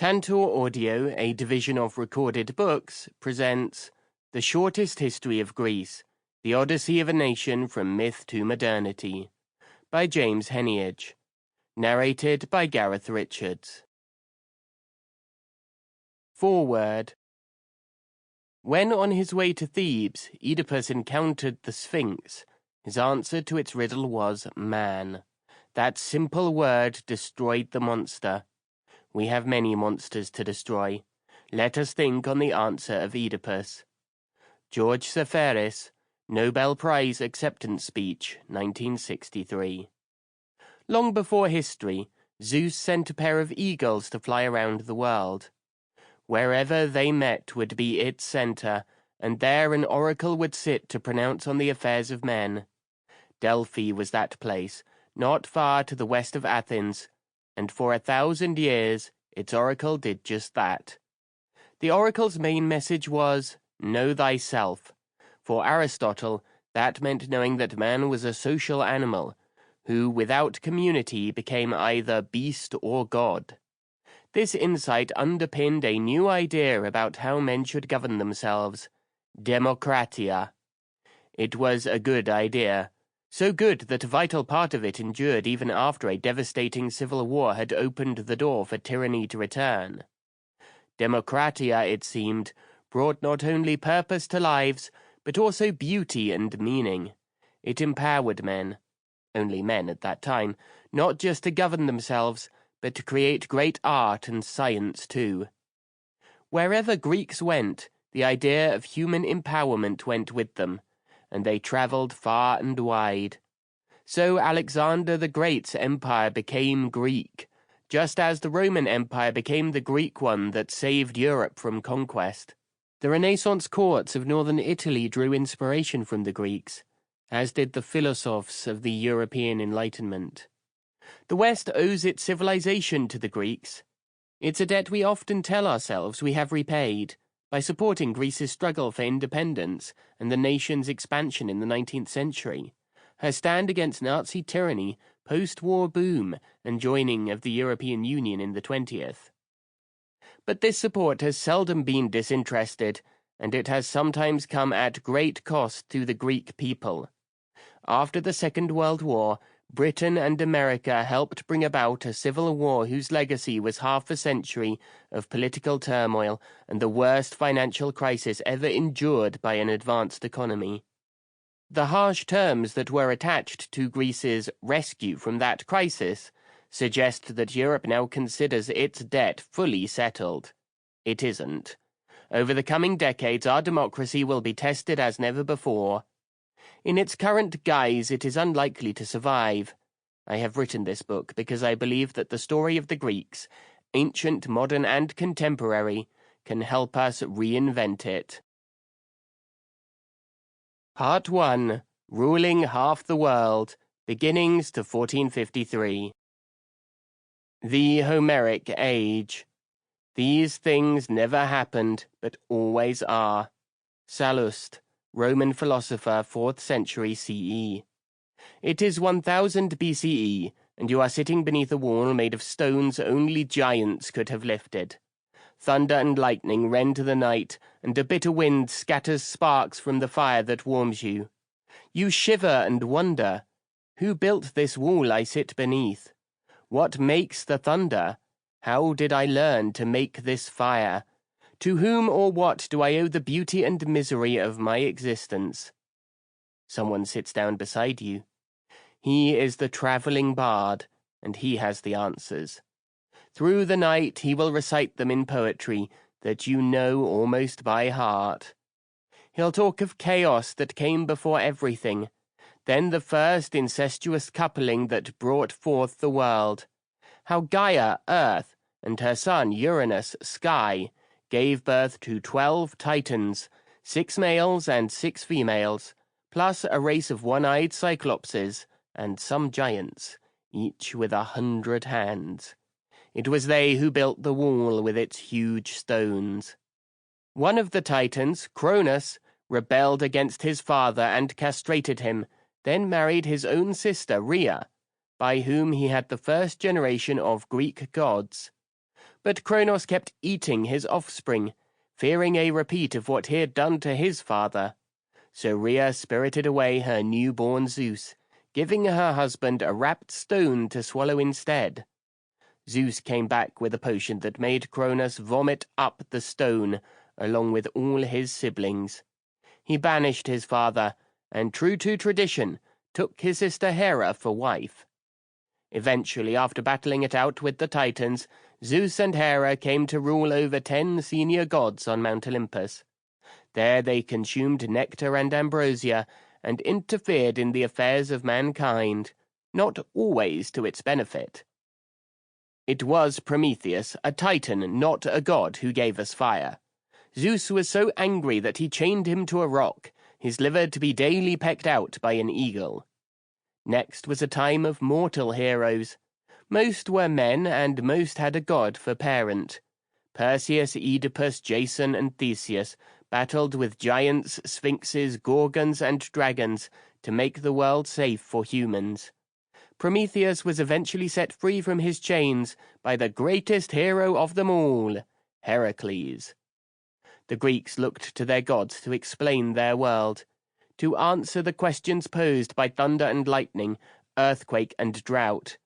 Tantor Audio, a division of recorded books, presents The Shortest History of Greece, The Odyssey of a Nation from Myth to Modernity, by James Heneage, narrated by Gareth Richards. Foreword. When on his way to Thebes, Oedipus encountered the Sphinx, his answer to its riddle was man. That simple word destroyed the monster. We have many monsters to destroy. Let us think on the answer of Oedipus. George Seferis, Nobel Prize Acceptance Speech, 1963. Long before history, Zeus sent a pair of eagles to fly around the world. Wherever they met would be its center, and there an oracle would sit to pronounce on the affairs of men. Delphi was that place, not far to the west of Athens, and for 1,000 years its oracle did just that. The oracle's main message was, know thyself. For Aristotle, that meant knowing that man was a social animal, who without community became either beast or god. This insight underpinned a new idea about how men should govern themselves, democratia. It was a good idea. So good that a vital part of it endured even after a devastating civil war had opened the door for tyranny to return. Democratia, it seemed, brought not only purpose to lives, but also beauty and meaning. It empowered men, only men at that time, not just to govern themselves, but to create great art and science too. Wherever Greeks went, the idea of human empowerment went with them, and they traveled far and wide. So Alexander the Great's empire became Greek, just as the Roman Empire became the Greek one that saved Europe from conquest. The Renaissance courts of northern Italy drew inspiration from the Greeks, as did the philosophers of the European Enlightenment. The West owes its civilization to the Greeks. It's a debt we often tell ourselves we have repaid, by supporting Greece's struggle for independence and the nation's expansion in the 19th century, her stand against Nazi tyranny, post-war boom, and joining of the European Union in the 20th. But this support has seldom been disinterested, and it has sometimes come at great cost to the Greek people. After the Second World War, Britain and America helped bring about a civil war whose legacy was half a century of political turmoil and the worst financial crisis ever endured by an advanced economy. The harsh terms that were attached to Greece's rescue from that crisis suggest that Europe now considers its debt fully settled. It isn't. Over the coming decades, our democracy will be tested as never before. In its current guise, it is unlikely to survive. I have written this book because I believe that the story of the Greeks, ancient, modern, and contemporary, can help us reinvent it. Part 1. Ruling Half the World, Beginnings to 1453. The Homeric Age. These things never happened, but always are. Sallust, Roman philosopher, 4th century CE. It is 1000 BCE, and you are sitting beneath a wall made of stones only giants could have lifted. Thunder and lightning rend the night, and a bitter wind scatters sparks from the fire that warms you. You shiver and wonder, who built this wall I sit beneath? What makes the thunder? How did I learn to make this fire? To whom or what do I owe the beauty and misery of my existence? Someone sits down beside you. He is the traveling bard, and he has the answers. Through the night he will recite them in poetry that you know almost by heart. He'll talk of chaos that came before everything, then the first incestuous coupling that brought forth the world. How Gaia, earth, and her son Uranus, sky, gave birth to 12 titans, 6 males and 6 females, plus a race of one-eyed cyclopses, and some giants, each with 100 hands. It was they who built the wall with its huge stones. One of the titans, Cronus, rebelled against his father and castrated him, then married his own sister, Rhea, by whom he had the first generation of Greek gods. But Kronos kept eating his offspring, fearing a repeat of what he had done to his father. So Rhea spirited away her newborn Zeus, giving her husband a wrapped stone to swallow instead. Zeus came back with a potion that made Kronos vomit up the stone, along with all his siblings. He banished his father, and true to tradition, took his sister Hera for wife. Eventually, after battling it out with the Titans, Zeus and Hera came to rule over 10 senior gods on Mount Olympus. There they consumed nectar and ambrosia, and interfered in the affairs of mankind, not always to its benefit. It was Prometheus, a Titan, not a god, who gave us fire. Zeus was so angry that he chained him to a rock, his liver to be daily pecked out by an eagle. Next was a time of mortal heroes. Most were men, and most had a god for parent. Perseus, Oedipus, Jason, and Theseus battled with giants, sphinxes, gorgons, and dragons to make the world safe for humans. Prometheus was eventually set free from his chains by the greatest hero of them all, Heracles. The Greeks looked to their gods to explain their world, to answer the questions posed by thunder and lightning, earthquake and drought.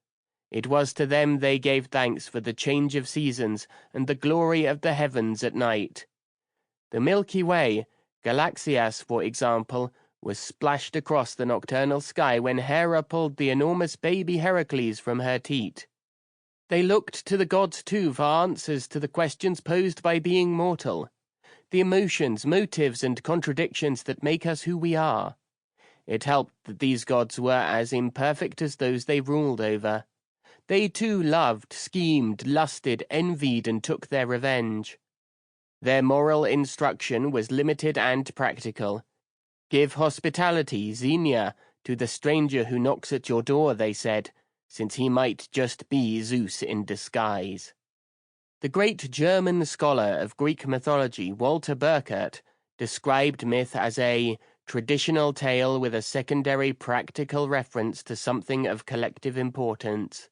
It was to them they gave thanks for the change of seasons and the glory of the heavens at night. The Milky Way, Galaxias for example, was splashed across the nocturnal sky when Hera pulled the enormous baby Heracles from her teat. They looked to the gods too for answers to the questions posed by being mortal, the emotions, motives, and contradictions that make us who we are. It helped that these gods were as imperfect as those they ruled over. They too loved, schemed, lusted, envied, and took their revenge. Their moral instruction was limited and practical. Give hospitality, Xenia, to the stranger who knocks at your door, they said, since he might just be Zeus in disguise. The great German scholar of Greek mythology, Walter Burkert, described myth as a traditional tale with a secondary practical reference to something of collective importance.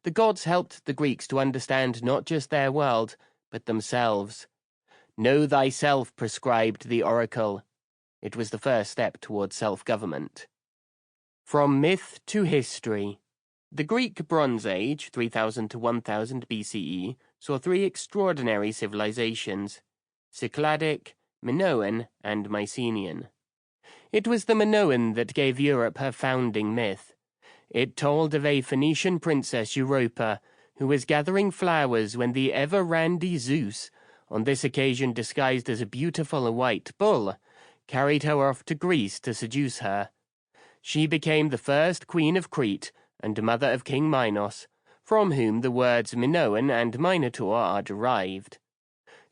The gods helped the Greeks to understand not just their world, but themselves. Know thyself, prescribed the oracle. It was the first step towards self-government. From myth to history. The Greek Bronze Age, 3000 to 1000 BCE, saw 3 extraordinary civilizations: Cycladic, Minoan, and Mycenaean. It was the Minoan that gave Europe her founding myth. It told of a Phoenician princess, Europa, who was gathering flowers when the ever-randy Zeus, on this occasion disguised as a beautiful white bull, carried her off to Greece to seduce her. She became the first queen of Crete and mother of King Minos, from whom the words Minoan and Minotaur are derived.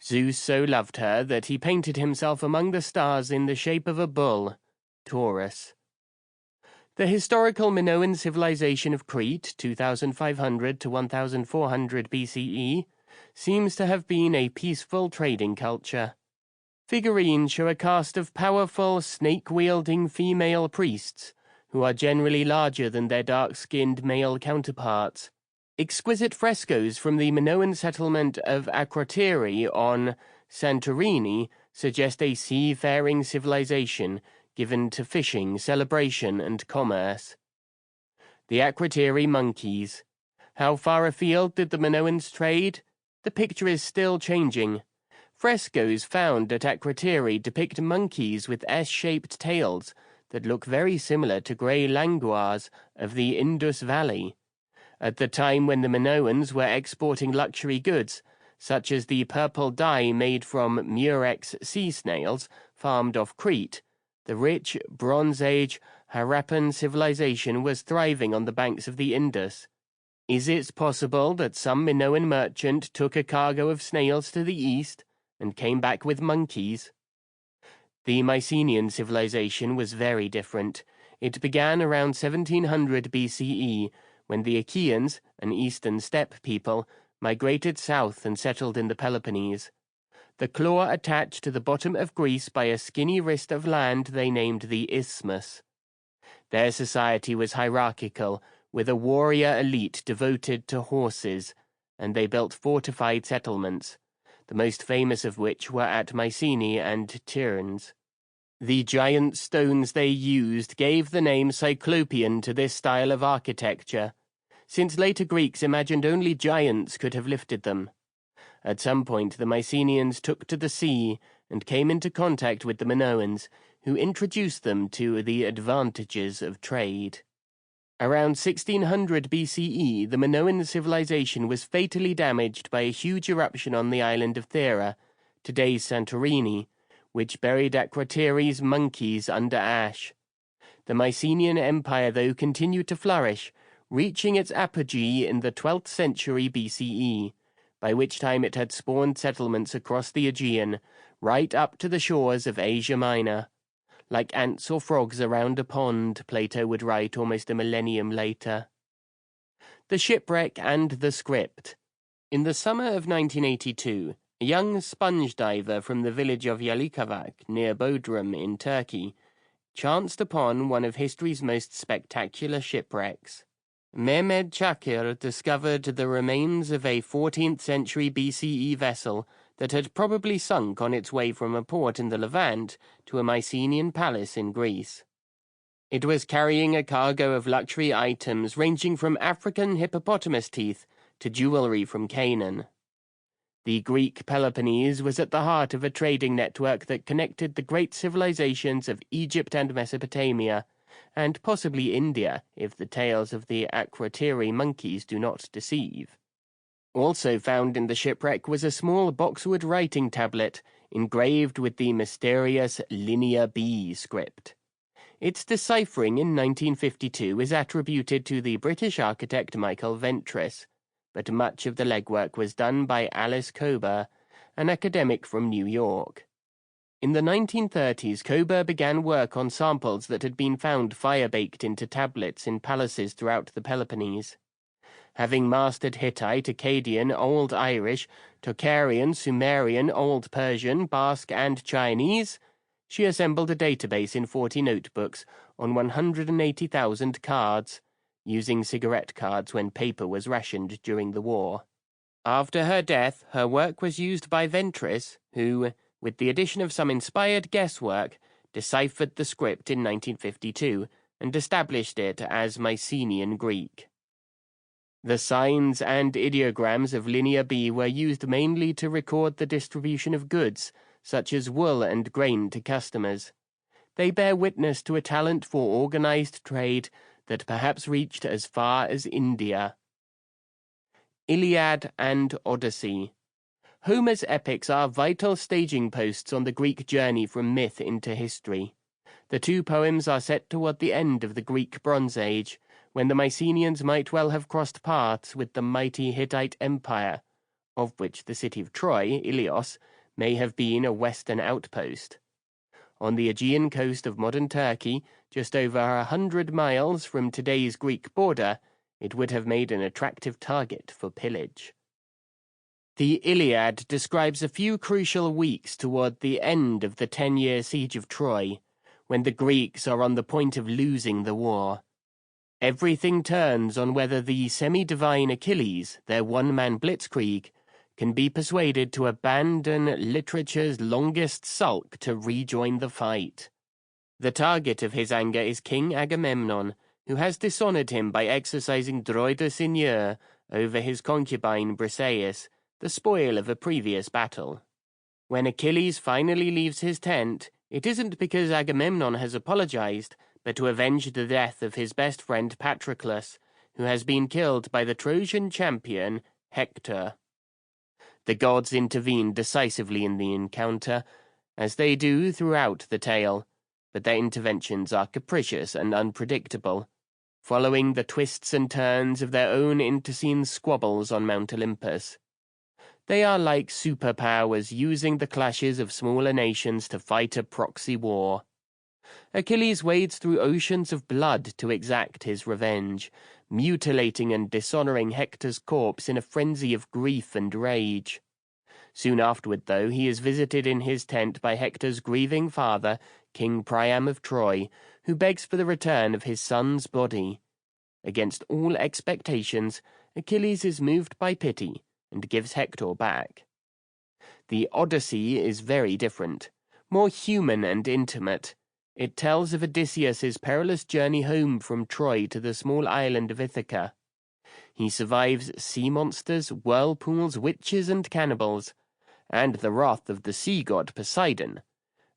Zeus so loved her that he painted himself among the stars in the shape of a bull, Taurus. The historical Minoan civilization of Crete, 2500 to 1400 BCE, seems to have been a peaceful trading culture. Figurines show a cast of powerful, snake-wielding female priests, who are generally larger than their dark-skinned male counterparts. Exquisite frescoes from the Minoan settlement of Akrotiri on Santorini suggest a seafaring civilization given to fishing, celebration, and commerce. The Akrotiri monkeys. How far afield did the Minoans trade? The picture is still changing. Frescoes found at Akrotiri depict monkeys with S-shaped tails that look very similar to grey languors of the Indus Valley. At the time when the Minoans were exporting luxury goods, such as the purple dye made from murex sea snails farmed off Crete, the rich Bronze Age Harappan civilization was thriving on the banks of the Indus. Is it possible that some Minoan merchant took a cargo of snails to the east and came back with monkeys? The Mycenaean civilization was very different. It began around 1700 BCE, when the Achaeans, an eastern steppe people, migrated south and settled in the Peloponnese. The claw attached to the bottom of Greece by a skinny wrist of land they named the Isthmus. Their society was hierarchical, with a warrior elite devoted to horses, and they built fortified settlements, the most famous of which were at Mycenae and Tiryns. The giant stones they used gave the name Cyclopean to this style of architecture, since later Greeks imagined only giants could have lifted them. At some point, the Mycenaeans took to the sea and came into contact with the Minoans, who introduced them to the advantages of trade. Around 1600 BCE, the Minoan civilization was fatally damaged by a huge eruption on the island of Thera, today's Santorini, which buried Akrateres monkeys under ash. The Mycenaean Empire, though, continued to flourish, reaching its apogee in the 12th century BCE, by which time it had spawned settlements across the Aegean, right up to the shores of Asia Minor. Like ants or frogs around a pond, Plato would write almost a millennium later. The Shipwreck and the Script. In the summer of 1982, a young sponge diver from the village of Yalikavak, near Bodrum in Turkey, chanced upon one of history's most spectacular shipwrecks. Mehmed Chakir discovered the remains of a 14th century BCE vessel that had probably sunk on its way from a port in the Levant to a Mycenaean palace in Greece. It was carrying a cargo of luxury items ranging from African hippopotamus teeth to jewelry from Canaan. The Greek Peloponnese was at the heart of a trading network that connected the great civilizations of Egypt and Mesopotamia, and possibly India, if the tales of the Akratere monkeys do not deceive. Also found in the shipwreck was a small boxwood writing tablet engraved with the mysterious Linear B script. Its deciphering in 1952 is attributed to the British architect Michael Ventris, but much of the legwork was done by Alice Kober, an academic from New York. In the 1930s, Kober began work on samples that had been found fire-baked into tablets in palaces throughout the Peloponnese. Having mastered Hittite, Akkadian, Old Irish, Tocharian, Sumerian, Old Persian, Basque, and Chinese, she assembled a database in 40 notebooks on 180,000 cards, using cigarette cards when paper was rationed during the war. After her death, her work was used by Ventris, who, with the addition of some inspired guesswork, deciphered the script in 1952 and established it as Mycenaean Greek. The signs and ideograms of Linear B were used mainly to record the distribution of goods, such as wool and grain, to customers. They bear witness to a talent for organized trade that perhaps reached as far as India. Iliad and Odyssey. Homer's epics are vital staging posts on the Greek journey from myth into history. The two poems are set toward the end of the Greek Bronze Age, when the Mycenaeans might well have crossed paths with the mighty Hittite Empire, of which the city of Troy, Ilios, may have been a western outpost. On the Aegean coast of modern Turkey, just over 100 miles from today's Greek border, it would have made an attractive target for pillage. The Iliad describes a few crucial weeks toward the end of the 10-year siege of Troy, when the Greeks are on the point of losing the war. Everything turns on whether the semi-divine Achilles, their one-man blitzkrieg, can be persuaded to abandon literature's longest sulk to rejoin the fight. The target of his anger is King Agamemnon, who has dishonored him by exercising droit de seigneur over his concubine Briseis, the spoil of a previous battle. When Achilles finally leaves his tent, it isn't because Agamemnon has apologized, but to avenge the death of his best friend Patroclus, who has been killed by the Trojan champion Hector. The gods intervene decisively in the encounter, as they do throughout the tale, but their interventions are capricious and unpredictable, following the twists and turns of their own intestine squabbles on Mount Olympus. They are like superpowers using the clashes of smaller nations to fight a proxy war. Achilles wades through oceans of blood to exact his revenge, mutilating and dishonoring Hector's corpse in a frenzy of grief and rage. Soon afterward, though, he is visited in his tent by Hector's grieving father, King Priam of Troy, who begs for the return of his son's body. Against all expectations, Achilles is moved by pity and gives Hector back. The Odyssey is very different, more human and intimate. It tells of Odysseus's perilous journey home from Troy to the small island of Ithaca. He survives sea monsters, whirlpools, witches, and cannibals, and the wrath of the sea god Poseidon,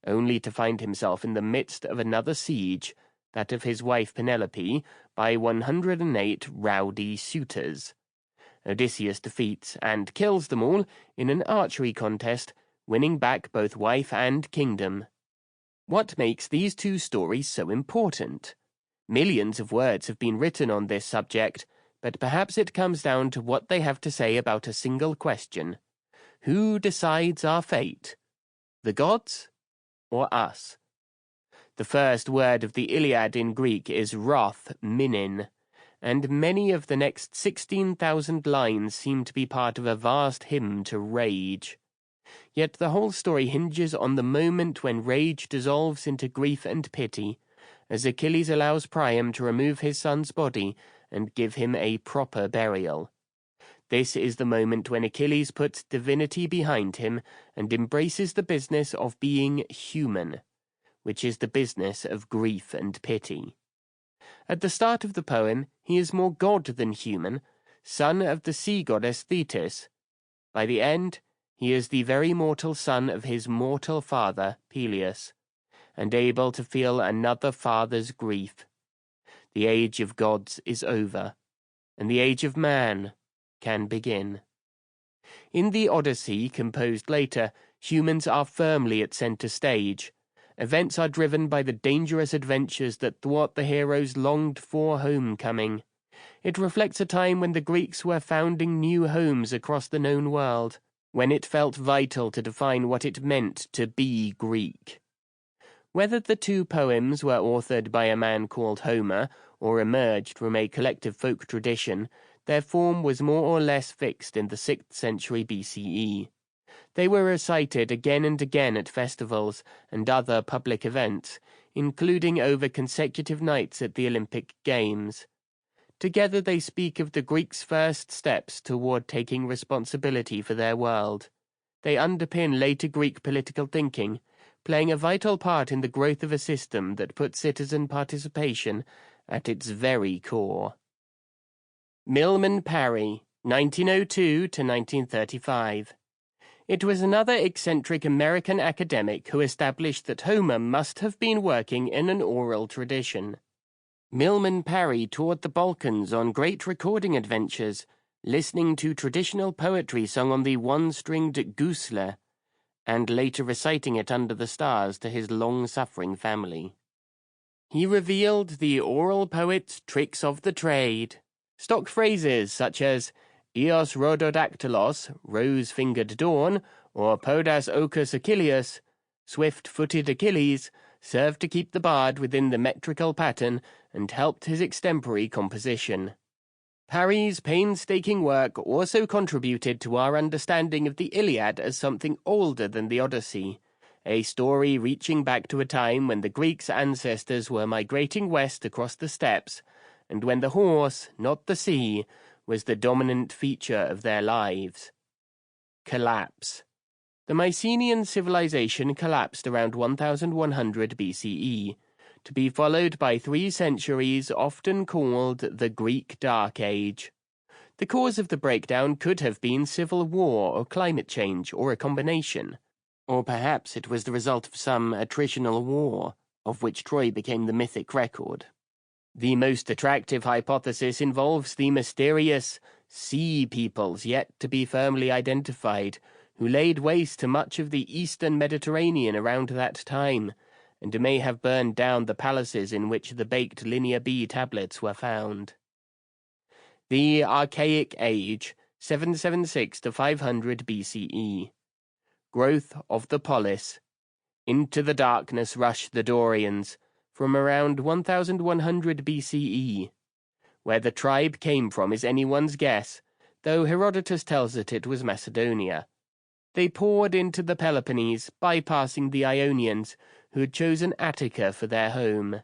only to find himself in the midst of another siege, that of his wife Penelope, by 108 rowdy suitors. Odysseus defeats and kills them all in an archery contest, winning back both wife and kingdom. What makes these two stories so important? Millions of words have been written on this subject, but perhaps it comes down to what they have to say about a single question. Who decides our fate? The gods or us? The first word of the Iliad in Greek is wrath, minin, and many of the next 16,000 lines seem to be part of a vast hymn to rage. Yet the whole story hinges on the moment when rage dissolves into grief and pity, as Achilles allows Priam to remove his son's body and give him a proper burial. This is the moment when Achilles puts divinity behind him and embraces the business of being human, which is the business of grief and pity. At the start of the poem, he is more god than human, son of the sea goddess Thetis. By the end, he is the very mortal son of his mortal father, Peleus, and able to feel another father's grief. The age of gods is over, and the age of man can begin. In the Odyssey, composed later, humans are firmly at center stage. Events are driven by the dangerous adventures that thwart the hero's longed-for homecoming. It reflects a time when the Greeks were founding new homes across the known world, when it felt vital to define what it meant to be Greek. Whether the two poems were authored by a man called Homer or emerged from a collective folk tradition, their form was more or less fixed in the 6th century BCE. They were recited again and again at festivals and other public events, including over consecutive nights at the Olympic Games. Together they speak of the Greeks' first steps toward taking responsibility for their world. They underpin later Greek political thinking, playing a vital part in the growth of a system that put citizen participation at its very core. Milman Parry, 1902 to 1935. It was another eccentric American academic who established that Homer must have been working in an oral tradition. Milman Parry toured the Balkans on great recording adventures, listening to traditional poetry sung on the one-stringed gusle, and later reciting it under the stars to his long-suffering family. He revealed the oral poet's tricks of the trade. Stock phrases such as Eos rhododactylos, rose-fingered dawn, or Podas ocus Achilleus, swift-footed Achilles, served to keep the bard within the metrical pattern and helped his extempore composition. Parry's painstaking work also contributed to our understanding of the Iliad as something older than the Odyssey, a story reaching back to a time when the Greeks' ancestors were migrating west across the steppes, and when the horse, not the sea, was the dominant feature of their lives. Collapse. The Mycenaean civilization collapsed around 1100 BCE, to be followed by 3 centuries often called the Greek Dark Age. The cause of the breakdown could have been civil war or climate change, or a combination. Or perhaps it was the result of some attritional war, of which Troy became the mythic record. The most attractive hypothesis involves the mysterious sea peoples yet to be firmly identified, who laid waste to much of the eastern Mediterranean around that time, and may have burned down the palaces in which the baked Linear B tablets were found. The Archaic Age, 776 to 500 BCE. Growth of the polis. Into the darkness rush the Dorians, from around 1100 BCE. Where the tribe came from is anyone's guess, though Herodotus tells it was Macedonia. They poured into the Peloponnese, bypassing the Ionians, who had chosen Attica for their home.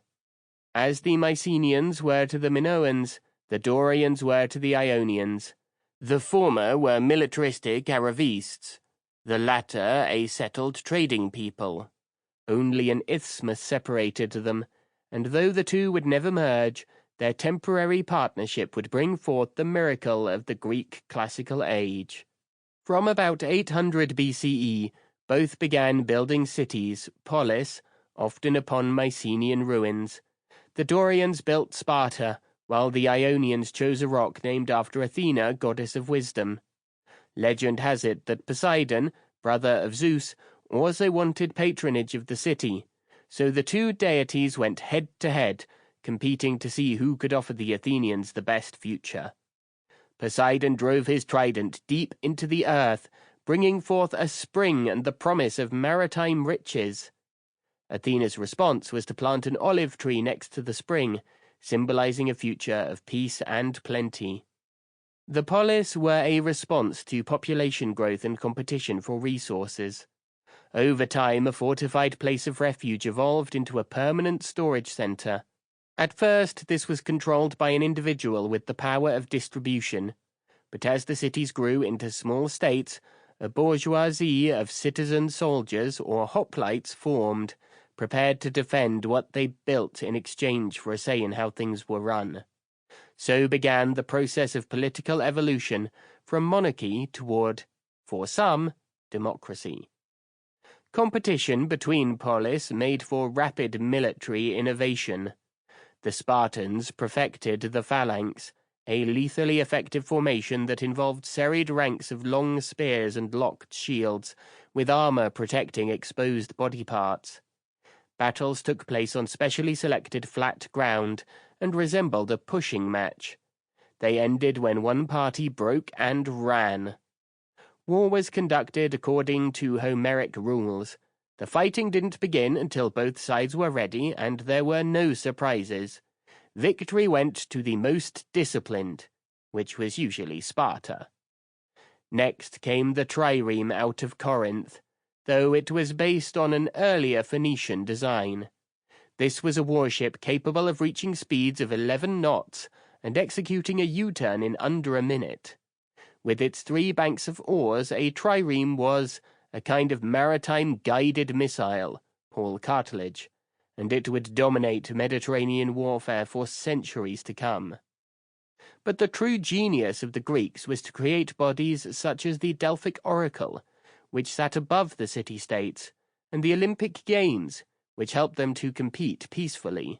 As the Mycenaeans were to the Minoans, the Dorians were to the Ionians. The former were militaristic Aravists, the latter a settled trading people. Only an isthmus separated them, and though the two would never merge, their temporary partnership would bring forth the miracle of the Greek classical age. From about 800 BCE, both began building cities, polis, often upon Mycenaean ruins. The Dorians built Sparta, while the Ionians chose a rock named after Athena, goddess of wisdom. Legend has it that Poseidon, brother of Zeus, also wanted patronage of the city, so the two deities went head-to-head, competing to see who could offer the Athenians the best future. Poseidon drove his trident deep into the earth, bringing forth a spring and the promise of maritime riches. Athena's response was to plant an olive tree next to the spring, symbolizing a future of peace and plenty. The polis were a response to population growth and competition for resources. Over time, a fortified place of refuge evolved into a permanent storage center. At first, this was controlled by an individual with the power of distribution, but as the cities grew into small states, a bourgeoisie of citizen soldiers or hoplites formed, prepared to defend what they built in exchange for a say in how things were run. So began the process of political evolution from monarchy toward, for some, democracy. Competition between polis made for rapid military innovation. The Spartans perfected the phalanx, a lethally effective formation that involved serried ranks of long spears and locked shields, with armor protecting exposed body parts. Battles took place on specially selected flat ground and resembled a pushing match. They ended when one party broke and ran. War was conducted according to Homeric rules. The fighting didn't begin until both sides were ready, and there were no surprises. Victory went to the most disciplined, which was usually Sparta. Next came the trireme out of Corinth, though it was based on an earlier Phoenician design. This was a warship capable of reaching speeds of 11 knots and executing a U-turn in under a minute. With its 3 banks of oars, a trireme was a kind of maritime guided missile, Paul cartilage, and it would dominate Mediterranean warfare for centuries to come. But the true genius of the Greeks was to create bodies such as the Delphic Oracle, which sat above the city-states, and the Olympic Games, which helped them to compete peacefully.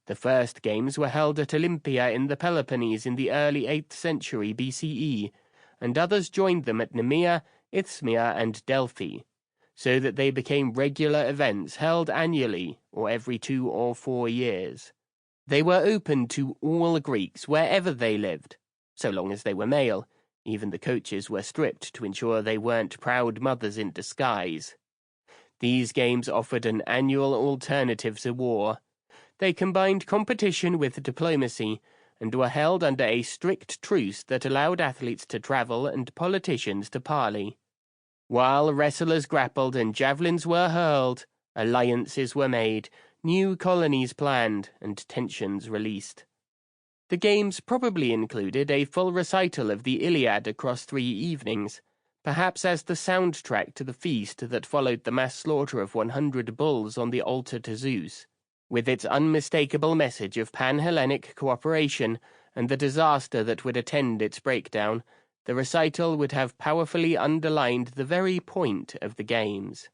The first games were held at Olympia in the Peloponnese in the early 8th century BCE, and others joined them at Nemea, Isthmia, and Delphi, so that they became regular events held annually or every 2 or 4 years. They were open to all Greeks wherever they lived, so long as they were male. Even the coaches were stripped to ensure they weren't proud mothers in disguise. These games offered an annual alternative to war. They combined competition with diplomacy, and were held under a strict truce that allowed athletes to travel and politicians to parley. While wrestlers grappled and javelins were hurled, alliances were made, new colonies planned, and tensions released. The games probably included a full recital of the Iliad across 3 evenings, perhaps as the soundtrack to the feast that followed the mass slaughter of 100 bulls on the altar to Zeus. With its unmistakable message of pan-Hellenic cooperation and the disaster that would attend its breakdown, the recital would have powerfully underlined the very point of the games.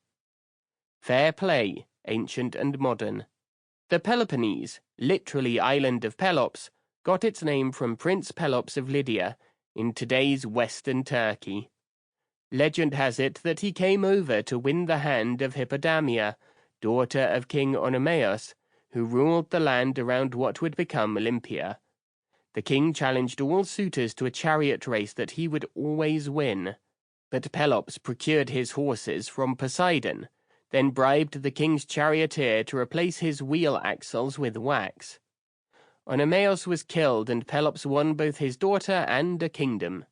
Fair play, ancient and modern. The Peloponnese, literally island of Pelops, got its name from Prince Pelops of Lydia, in today's western Turkey. Legend has it that he came over to win the hand of Hippodamia, daughter of King Oenomaus, who ruled the land around what would become Olympia. The king challenged all suitors to a chariot race that he would always win. But Pelops procured his horses from Poseidon, then bribed the king's charioteer to replace his wheel axles with wax. Oenomaus was killed, and Pelops won both his daughter and a kingdom.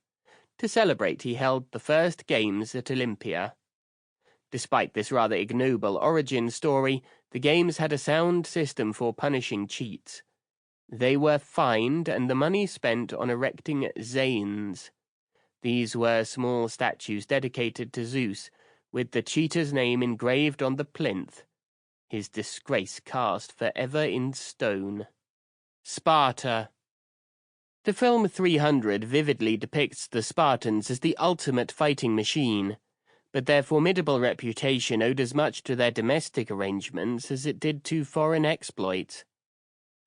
To celebrate, he held the first games at Olympia. Despite this rather ignoble origin story, the games had a sound system for punishing cheats. They were fined and the money spent on erecting zanes, These were small statues dedicated to Zeus, with the cheater's name engraved on the plinth, his disgrace cast forever in stone. Sparta. The film 300 vividly depicts the Spartans as the ultimate fighting machine, but their formidable reputation owed as much to their domestic arrangements as it did to foreign exploits.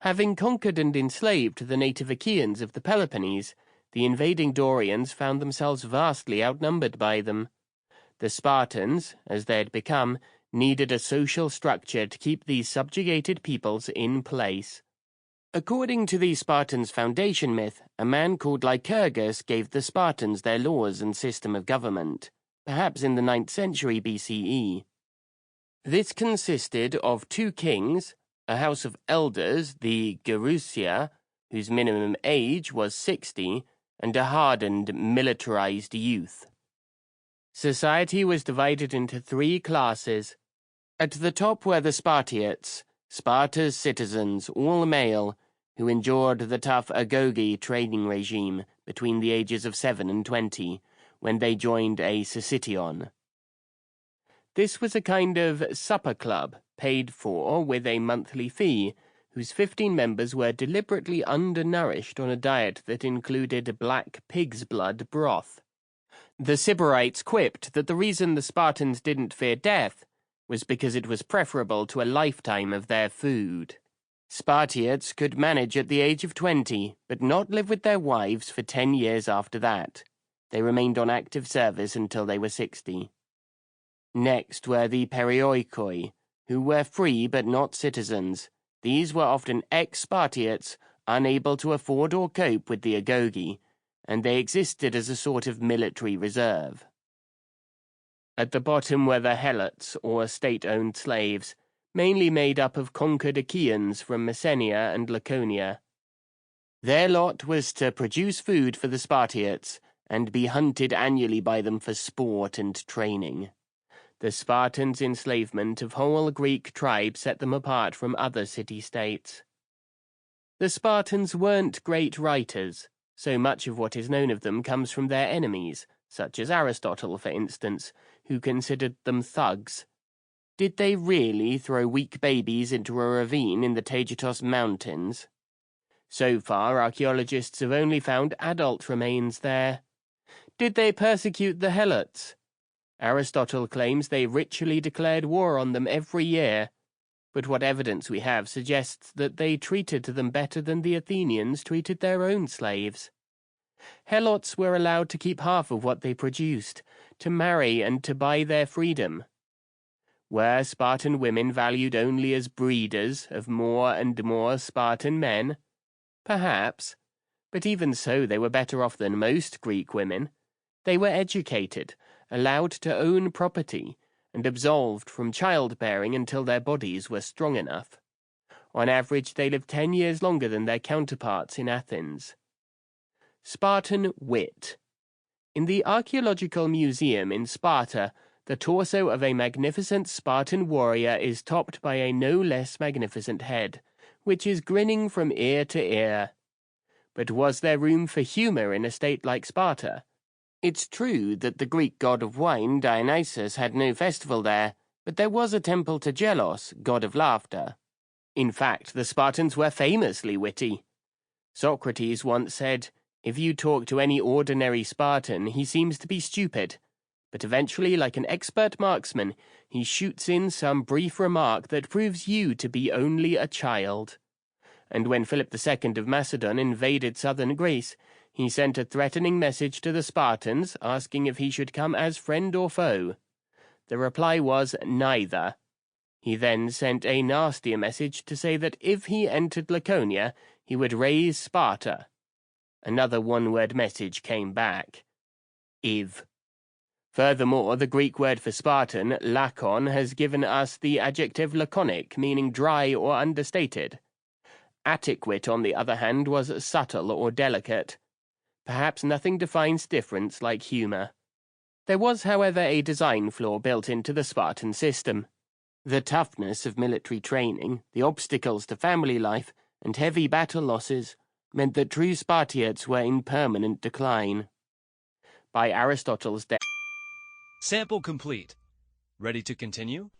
Having conquered and enslaved the native Achaeans of the Peloponnese, the invading Dorians found themselves vastly outnumbered by them. The Spartans, as they had become, needed a social structure to keep these subjugated peoples in place. According to the Spartans' foundation myth, a man called Lycurgus gave the Spartans their laws and system of government, perhaps in the 9th century BCE. This consisted of 2 kings, a house of elders, the Gerousia, whose minimum age was 60, and a hardened, militarized youth. Society was divided into 3 classes. At the top were the Spartiates, Sparta's citizens, all male, who endured the tough agoge training regime between the ages of 7 and 20, when they joined a syssition. This was a kind of supper club, paid for with a monthly fee, whose 15 members were deliberately undernourished on a diet that included black pig's blood broth. The Sybarites quipped that the reason the Spartans didn't fear death was because it was preferable to a lifetime of their food. Spartiates could manage at the age of 20, but not live with their wives for 10 years after that. They remained on active service until they were 60. Next were the Perioikoi, who were free but not citizens. These were often ex-Spartiates, unable to afford or cope with the agoge, and they existed as a sort of military reserve. At the bottom were the Helots, or state-owned slaves, mainly made up of conquered Achaeans from Messenia and Laconia. Their lot was to produce food for the Spartiates and be hunted annually by them for sport and training. The Spartans' enslavement of whole Greek tribes set them apart from other city-states. The Spartans weren't great writers. So much of what is known of them comes from their enemies, such as Aristotle, for instance, who considered them thugs. Did they really throw weak babies into a ravine in the Taygetos Mountains? So far, archaeologists have only found adult remains there. Did they persecute the Helots? Aristotle claims they ritually declared war on them every year, but what evidence we have suggests that they treated them better than the Athenians treated their own slaves. Helots were allowed to keep half of what they produced, to marry and to buy their freedom. Were Spartan women valued only as breeders of more and more Spartan men? Perhaps, but even so they were better off than most Greek women. They were educated, allowed to own property, and absolved from childbearing until their bodies were strong enough. On average, they lived 10 years longer than their counterparts in Athens. Spartan wit. In the Archaeological Museum in Sparta, the torso of a magnificent Spartan warrior is topped by a no less magnificent head, which is grinning from ear to ear. But was there room for humor in a state like Sparta? It's true that the Greek god of wine, Dionysus, had no festival there, but there was a temple to Gelos, god of laughter. In fact, the Spartans were famously witty. Socrates once said, "If you talk to any ordinary Spartan, he seems to be stupid, but eventually, like an expert marksman, he shoots in some brief remark that proves you to be only a child." And when Philip II of Macedon invaded southern Greece, he sent a threatening message to the Spartans asking if he should come as friend or foe. The reply was neither. He then sent a nastier message to say that if he entered Laconia, he would raise Sparta. Another one-word message came back. Iv. Furthermore, the Greek word for Spartan, lakon, has given us the adjective laconic, meaning dry or understated. Attic wit, on the other hand, was subtle or delicate. Perhaps nothing defines difference like humor. There was, however, a design flaw built into the Spartan system. The toughness of military training, the obstacles to family life, and heavy battle losses meant that true Spartiates were in permanent decline. by Aristotle's death. Sample complete. Ready to continue?